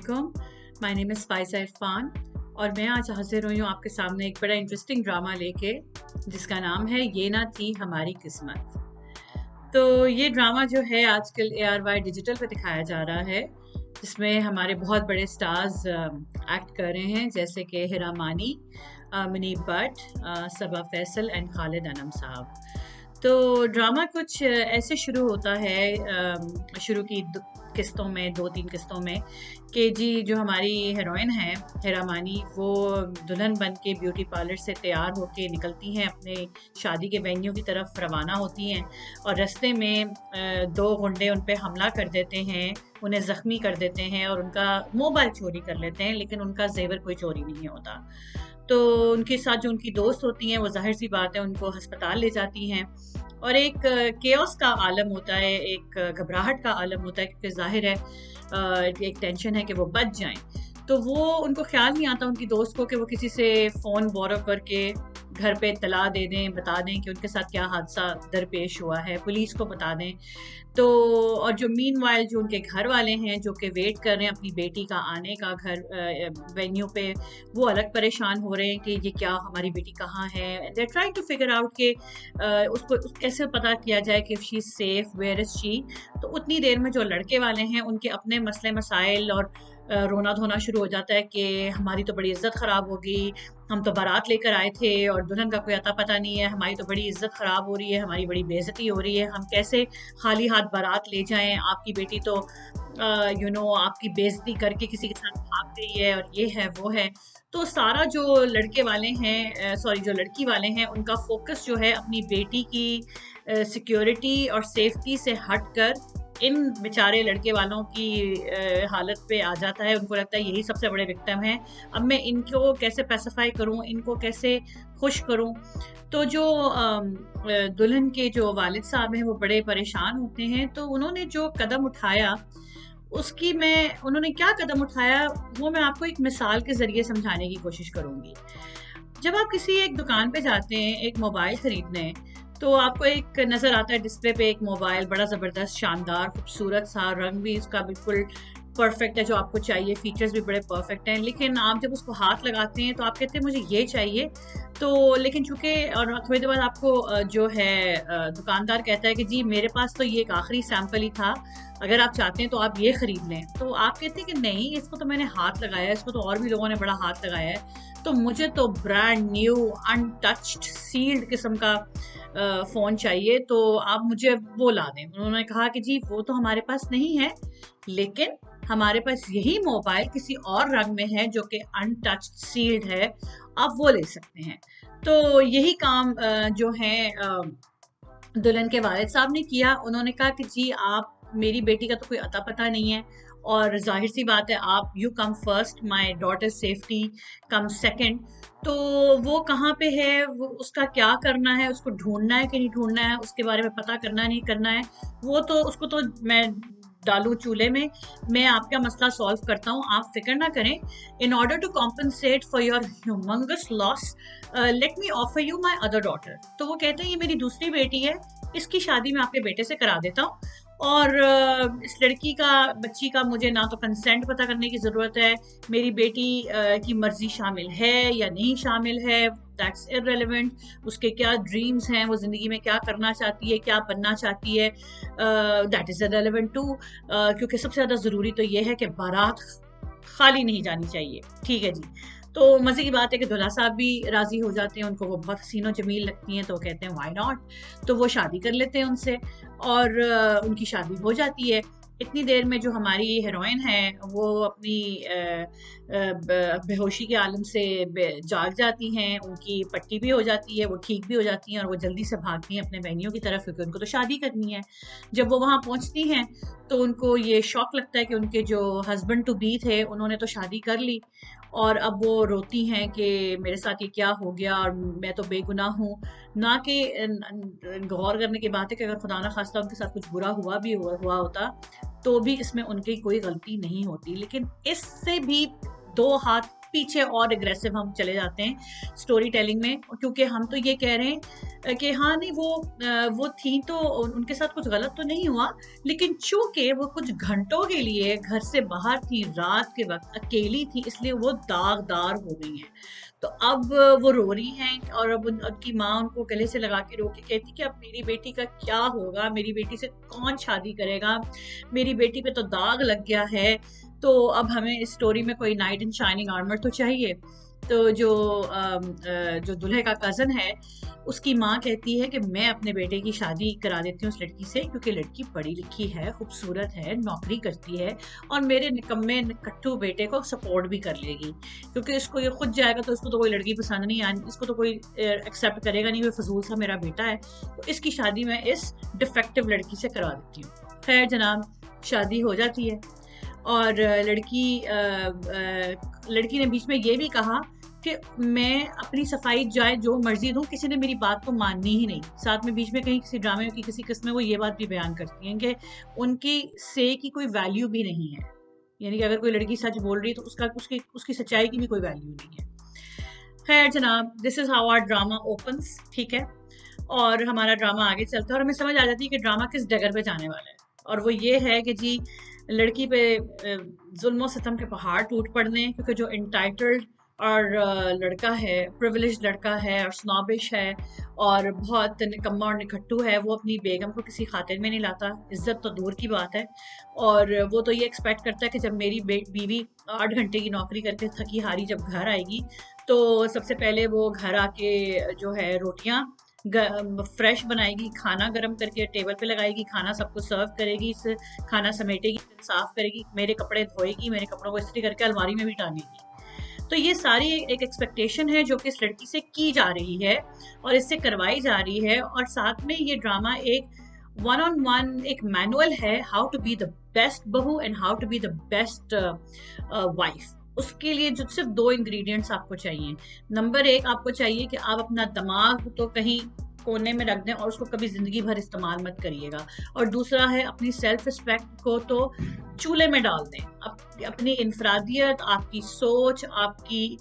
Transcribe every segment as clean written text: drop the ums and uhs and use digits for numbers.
अस्सलामुअलैकुम। My name is Faiza Irfan और मैं आज हाज़िर हुई हूँ आपके सामने एक बड़ा इंटरेस्टिंग ड्रामा लेके, जिसका नाम है ये ना थी हमारी किस्मत। तो ये ड्रामा जो है आजकल ARY डिजिटल पे दिखाया जा रहा है, जिसमें हमारे बहुत बड़े स्टार्स एक्ट कर रहे हैं, जैसे कि हिरा मानी, मुनीब भट्ट, सबा फैसल एंड खालिद अनम साहब। तो ड्रामा कुछ ऐसे शुरू होता है, शुरू की किस्तों में, 2-3 किस्तों में, कि जी जो हमारी हीरोइन है हिरा मानी, वो दुल्हन बन के ब्यूटी पार्लर से तैयार होके निकलती हैं, अपने शादी के वेन्यू की तरफ रवाना होती हैं और रास्ते में 2 गुंडे उन पे हमला कर देते हैं, उन्हें ज़ख्मी कर देते हैं और उनका मोबाइल चोरी कर लेते हैं, लेकिन उनका ज़ेवर कोई चोरी नहीं होता। तो उनके साथ जो उनकी दोस्त होती हैं, वो ज़ाहिर-सी बात है उनको अस्पताल ले जाती हैं और एक केओस का आलम होता है, एक घबराहट का आलम होता है, क्योंकि ज़ाहिर है एक टेंशन है कि वो बच जाएँ। तो वो उनको ख़्याल नहीं आता उनकी दोस्त को कि वो किसी से फ़ोन बोरो करके घर पे इत्तला दे दें, बता दें कि उनके साथ क्या हादसा दरपेश हुआ है, पुलिस को बता दें। तो और जो मीनवाइल जो उनके घर वाले हैं, जो कि वेट कर रहे हैं अपनी बेटी का आने का घर वेन्यू पे, वो अलग परेशान हो रहे हैं कि ये क्या, हमारी बेटी कहाँ है। They are trying to figure out कि उसको कैसे पता किया जाए कि she is safe, where is she. तो उतनी देर में जो लड़के वाले हैं, उनके अपने मसले मसाइल और रोना धोना शुरू हो जाता है कि हमारी तो बड़ी इज़्ज़त ख़राब होगी, हम तो बारात लेकर आए थे और दुल्हन का कोई अता पता नहीं है, हमारी तो बड़ी इज़्ज़त ख़राब हो रही है, हमारी बड़ी बेइज़्ज़ती हो रही है, हम कैसे खाली हाथ बारात ले जाएँ, आपकी बेटी तो आपकी बेइज़्ज़ती करके किसी के साथ भाग गई है और ये है, वो है। तो सारा जो लड़के वाले हैं, जो लड़की वाले हैं, उनका फ़ोकस जो है अपनी बेटी की सिक्योरिटी और सेफ्टी से हटकर इन बेचारे लड़के वालों की हालत पे आ जाता है। उनको लगता है यही सबसे बड़े विक्टिम हैं, अब मैं इनको कैसे पैसिफाई करूँ, इनको कैसे खुश करूँ। तो जो दुल्हन के जो वालिद साहब हैं, वो बड़े परेशान होते हैं। तो उन्होंने जो कदम उठाया, उन्होंने क्या कदम उठाया, वो मैं आपको एक मिसाल के ज़रिए समझाने की कोशिश करूँगी। जब आप किसी एक दुकान पे जाते हैं एक मोबाइल खरीदने, तो आपको एक नज़र आता है डिस्प्ले पे एक मोबाइल बड़ा ज़बरदस्त, शानदार, खूबसूरत सा, रंग भी इसका बिल्कुल परफेक्ट है जो आपको चाहिए, फीचर्स भी बड़े परफेक्ट हैं। लेकिन आप जब उसको हाथ लगाते हैं तो आप कहते हैं मुझे ये चाहिए। तो लेकिन चूँकि और थोड़ी देर बाद आपको जो है दुकानदार कहता है कि जी मेरे पास तो ये एक आखिरी सैंपल ही था, अगर आप चाहते हैं तो आप ये ख़रीद लें। तो आप कहते हैं कि नहीं, इसको तो मैंने हाथ लगाया है, इसको तो और भी लोगों ने बड़ा हाथ लगाया है, तो मुझे तो ब्रांड न्यू अनटच्ड सील्ड किस्म का फ़ोन चाहिए, तो आप मुझे वो ला दें। उन्होंने कहा कि जी वो तो हमारे पास नहीं है, लेकिन हमारे पास यही मोबाइल किसी और रंग में है जो कि अनटच्ड सील्ड है, आप वो ले सकते हैं। तो यही काम जो है दुल्हन के वालिद साहब ने किया। उन्होंने कहा कि जी आप, मेरी बेटी का तो कोई अता पता नहीं है और ज़ाहिर सी बात है आप, you come first, my daughter safety come second. तो वो कहाँ पे है, वो उसका क्या करना है, उसको ढूंढना है कि नहीं ढूंढना है, उसके बारे में पता करना नहीं करना है, वो तो उसको तो मैं डालूं चूल्हे में, मैं आपका मसला सॉल्व करता हूँ, आप फिक्र ना करें। In order to compensate for your humongous loss, let me offer you my other daughter. तो वो कहते हैं ये मेरी दूसरी बेटी है, इसकी शादी मैं आपके बेटे से करा देता हूँ और इस बच्ची का मुझे ना तो कंसेंट पता करने की ज़रूरत है, मेरी बेटी की मर्ज़ी शामिल है या नहीं शामिल है, दैट्स इररिलेवेंट, उसके क्या ड्रीम्स हैं, वो ज़िंदगी में क्या करना चाहती है, क्या बनना चाहती है, दैट इज़ इररिलेवेंट टू, क्योंकि सबसे ज़्यादा ज़रूरी तो ये है कि बारात खाली नहीं जानी चाहिए। ठीक है जी। तो मज़े की बात है कि दूल्हा साहब भी राज़ी हो जाते हैं, उनको वो बहुत हसीनो जमील लगती हैं, तो वो कहते हैं व्हाई नॉट। तो वो शादी कर लेते हैं उनसे और उनकी शादी हो जाती है। इतनी देर में जो हमारी हीरोइन है, वो अपनी बेहोशी के आलम से जाग जाती हैं, उनकी पट्टी भी हो जाती है, वो ठीक भी हो जाती हैं और वो जल्दी से भागती हैं अपने वेन्यू की तरफ, क्योंकि उनको तो शादी करनी है। जब वो वहाँ पहुँचती हैं तो उनको ये शौक लगता है कि उनके जो हस्बैंड टू बी थे, उन्होंने तो शादी कर ली और अब वो रोती हैं कि मेरे साथ ये क्या हो गया और मैं तो बेगुनाह हूँ। ना कि गौर करने की बात है कि अगर खुदा ना खास्ता उनके साथ कुछ बुरा हुआ होता, तो भी इसमें उनकी कोई गलती नहीं होती। लेकिन इससे भी 2 हाथ پیچھے اور اگریسو ہم چلے جاتے ہیں اسٹوری ٹیلنگ میں, کیونکہ ہم تو یہ کہہ رہے ہیں کہ ہاں نہیں وہ تھیں تو ان کے ساتھ کچھ غلط تو نہیں ہوا, لیکن چونکہ وہ کچھ گھنٹوں کے لیے گھر سے باہر تھی, رات کے وقت اکیلی تھی, اس لیے وہ داغدار ہو گئی ہیں. تو اب وہ رو رہی ہیں اور اب ان کی ماں ان کو گلے سے لگا کے رو کے کہتی کہ اب میری بیٹی کا کیا ہوگا, میری بیٹی سے کون شادی کرے گا, میری بیٹی پہ تو داغ لگ گیا ہے, تو اب ہمیں اس سٹوری میں کوئی نائٹ ان شائننگ آرمر تو چاہیے. تو جو دلہے کا کزن ہے اس کی ماں کہتی ہے کہ میں اپنے بیٹے کی شادی کرا دیتی ہوں اس لڑکی سے, کیونکہ لڑکی پڑھی لکھی ہے, خوبصورت ہے, نوکری کرتی ہے, اور میرے نکمے کٹھو بیٹے کو سپورٹ بھی کر لے گی, کیونکہ اس کو یہ خود جائے گا تو اس کو تو کوئی لڑکی پسند نہیں آنی, اس کو تو کوئی ایکسیپٹ کرے گا نہیں, وہ فضول سا میرا بیٹا ہے, تو اس کی شادی میں اس ڈیفیکٹو لڑکی سے کرا دیتی ہوں. خیر جناب, شادی ہو جاتی ہے اور لڑکی نے بیچ میں یہ بھی کہا کہ میں اپنی صفائی جائے جو مرضی دوں, کسی نے میری بات تو ماننی ہی نہیں. ساتھ میں بیچ میں کہیں کسی ڈرامے کی کسی قسم میں وہ یہ بات بھی بیان کرتی ہیں کہ ان کی سے کی کوئی ویلیو بھی نہیں ہے, یعنی کہ اگر کوئی لڑکی سچ بول رہی تو اس کی سچائی کی بھی کوئی ویلیو نہیں ہے. خیر جناب, this is how are drama opens, ٹھیک ہے, اور ہمارا ڈراما آگے چلتا ہے اور ہمیں سمجھ آ جاتی ہے کہ ڈراما کس ڈگر پہ جانے والا ہے, اور وہ یہ ہے کہ جی لڑکی پہ ظلم و ستم کے پہاڑ ٹوٹ پڑنے, کیونکہ جو انٹائٹلڈ اور لڑکا ہے, پریویلیج لڑکا ہے اور سنابش ہے اور بہت نکما اور نکھٹو ہے, وہ اپنی بیگم کو کسی خاطر میں نہیں لاتا, عزت تو دور کی بات ہے, اور وہ تو یہ ایکسپیکٹ کرتا ہے کہ جب میری بیوی 8 گھنٹے کی نوکری کر کے تھکی ہاری جب گھر آئے گی تو سب سے پہلے وہ گھر آ کے جو ہے روٹیاں فریش بنائے گی, کھانا گرم کر کے ٹیبل پہ لگائے گی, کھانا سب کو سرو کرے گی, کھانا سمیٹے گی, صاف کرے گی, میرے کپڑے دھوئے گی, میرے کپڑوں کو استری کر کے الماری میں بھی ٹانگے گی. تو یہ ساری ایک ایکسپیکٹیشن ہے جو کہ اس لڑکی سے کی جا رہی ہے اور اس سے کروائی جا رہی ہے, اور ساتھ میں یہ ڈرامہ ایک ون آن ون ایک مینول ہے, how to be the best بہو and how to be the best wife. اس کے لیے جو صرف 2 انگریڈینٹس آپ کو چاہیے. نمبر 1 آپ کو چاہیے کہ آپ اپنا دماغ تو کہیں کونے میں رکھ دیں اور اس کو کبھی زندگی بھر استعمال مت کریے گا, اور دوسرا ہے اپنی سیلف رسپیکٹ کو تو چولہے میں ڈال دیں. اپنی انفرادیت, آپ کی سوچ, آپ کی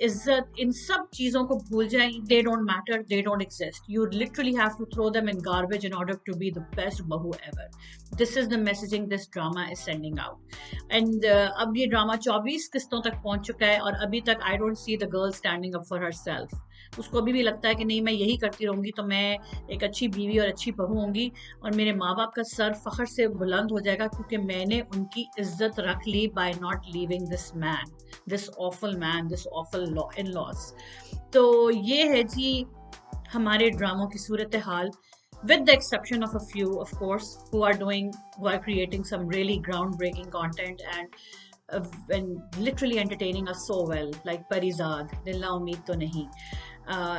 عزت, ان سب چیزوں کو بھول جائیں. they don't matter, they don't exist. You literally have to throw them in garbage in order to be the best bahu ever. This is the messaging this drama is sending out. And اب یہ drama 24 قسطوں تک پہنچ چکا ہے اور ابھی تک I don't see the girl standing up for herself. اس کو ابھی بھی لگتا ہے کہ نہیں, میں یہی کرتی رہوں گی تو میں ایک اچھی بیوی اور اچھی بہو ہوں گی, اور میرے ماں باپ کا سر فخر سے بلند ہو جائے گا کیونکہ میں نے ان کی عزت رکھ لی by not leaving this man, this awful in-laws. تو یہ ہے جی ہمارے ڈراموں کی صورتحال, with the exception of a few of course who are creating some really groundbreaking content and literally entertaining us so well, like Parizad, Dil Na Umeed To Nahi,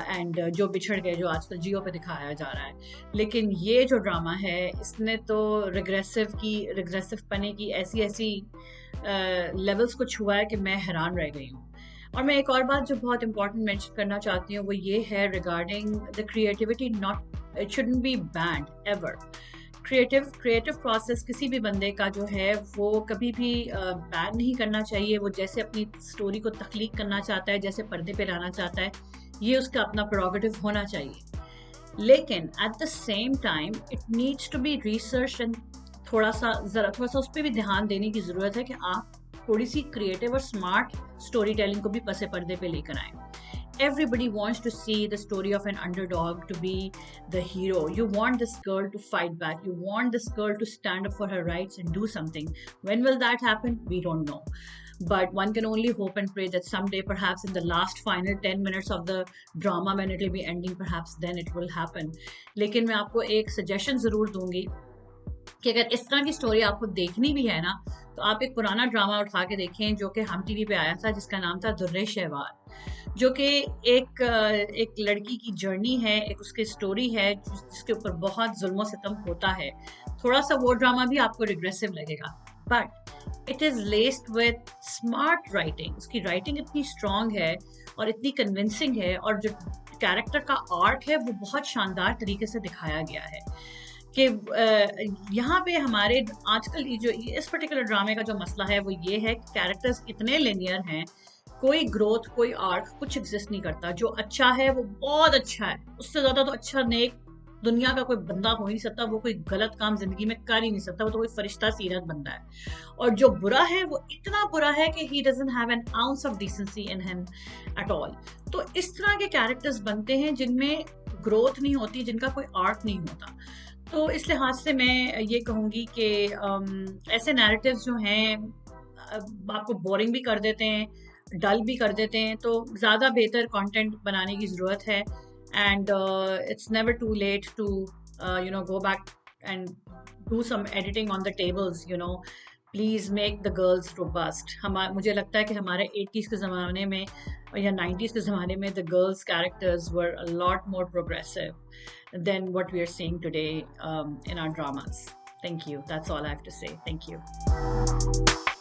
and جو بچھڑ گئے جو آج کل جیو پہ دکھایا جا رہا ہے. لیکن یہ جو ڈرامہ ہے اس نے تو ریگریسو پنے کی ایسی لیولز کو چھوا ہے کہ میں حیران رہ گئی ہوں. اور میں ایک اور بات جو بہت امپورٹنٹ مینشن کرنا چاہتی ہوں وہ یہ ہے regarding the creativity, not it shouldn't be banned ever. Creative process کسی بھی بندے کا جو ہے وہ کبھی بھی بین نہیں کرنا چاہیے. وہ جیسے اپنی سٹوری کو تخلیق کرنا چاہتا ہے, جیسے پردے پہ لانا چاہتا ہے, یہ اس کا اپنا پروگیٹو ہونا چاہیے. لیکن at the same time it needs to be research and تھوڑا سا اس پہ بھی دھیان دینے کی ضرورت ہے کہ آپ تھوڑی سی کریٹو اور اسمارٹ اسٹوری ٹیلنگ کو بھی پسے پردے پہ لے کر آئیں. Everybody wants to see the story of an underdog to be the hero. You want this girl to fight back. You want this girl to stand up for her rights and do something. When will that happen? We don't know. But one can only hope and pray that someday, perhaps in the last final 10 minutes of the drama when it will be ending, perhaps then it will happen. لیکن میں آپ کو ایک suggestion ضرور دوں گی کہ اگر اس طرح کی سٹوری آپ کو دیکھنی بھی ہے نا تو آپ ایک پرانا ڈرامہ اٹھا کے دیکھیں جو کہ ہم ٹی وی پہ آیا تھا, جس کا نام تھا درِ شہوار, جو کہ ایک لڑکی کی جرنی ہے, ایک اس کی سٹوری ہے جس کے اوپر بہت ظلم و ستم ہوتا ہے. تھوڑا سا وہ ڈرامہ بھی آپ کو ریگریسو لگے گا, but it is laced with smart writing. اس کی رائٹنگ اتنی اسٹرانگ ہے اور اتنی کنونسنگ ہے, اور جو کیریکٹر کا آرٹ ہے وہ بہت شاندار طریقے سے دکھایا گیا ہے. کہ یہاں پہ ہمارے آج کل جو اس پرٹیکولر ڈرامے کا جو مسئلہ ہے وہ یہ ہے کہ کیریکٹرز اتنے لینئر ہیں कोई ग्रोथ, कोई आर्क, कुछ एग्जिस्ट नहीं करता. जो अच्छा है वो बहुत अच्छा है, उससे ज्यादा तो अच्छा नेक दुनिया का कोई बंदा हो ही नहीं सकता. वो कोई गलत काम जिंदगी में कर ही नहीं सकता. वो तो कोई फरिश्ता सीरत बंदा है. और जो बुरा है वो इतना बुरा है कि he doesn't have an ounce of decency in him at all. तो इस तरह के कैरेक्टर्स बनते हैं जिनमें ग्रोथ नहीं होती, जिनका कोई आर्क नहीं होता. तो इस लिहाज से मैं ये कहूँगी कि ऐसे नैरेटिव्स जो हैं आपको बोरिंग भी कर देते हैं, डल भी कर देते हैं. तो ज़्यादा बेहतर कंटेंट बनाने की ज़रूरत है. And it's never too late to go back and do some editing on the tables. Please make the girls robust. मुझे लगता है कि हमारे 80s के ज़माने में या 90s के ज़माने में the girls characters were a lot more progressive than what we are seeing today in our dramas. Thank you. That's all I have to say. Thank you.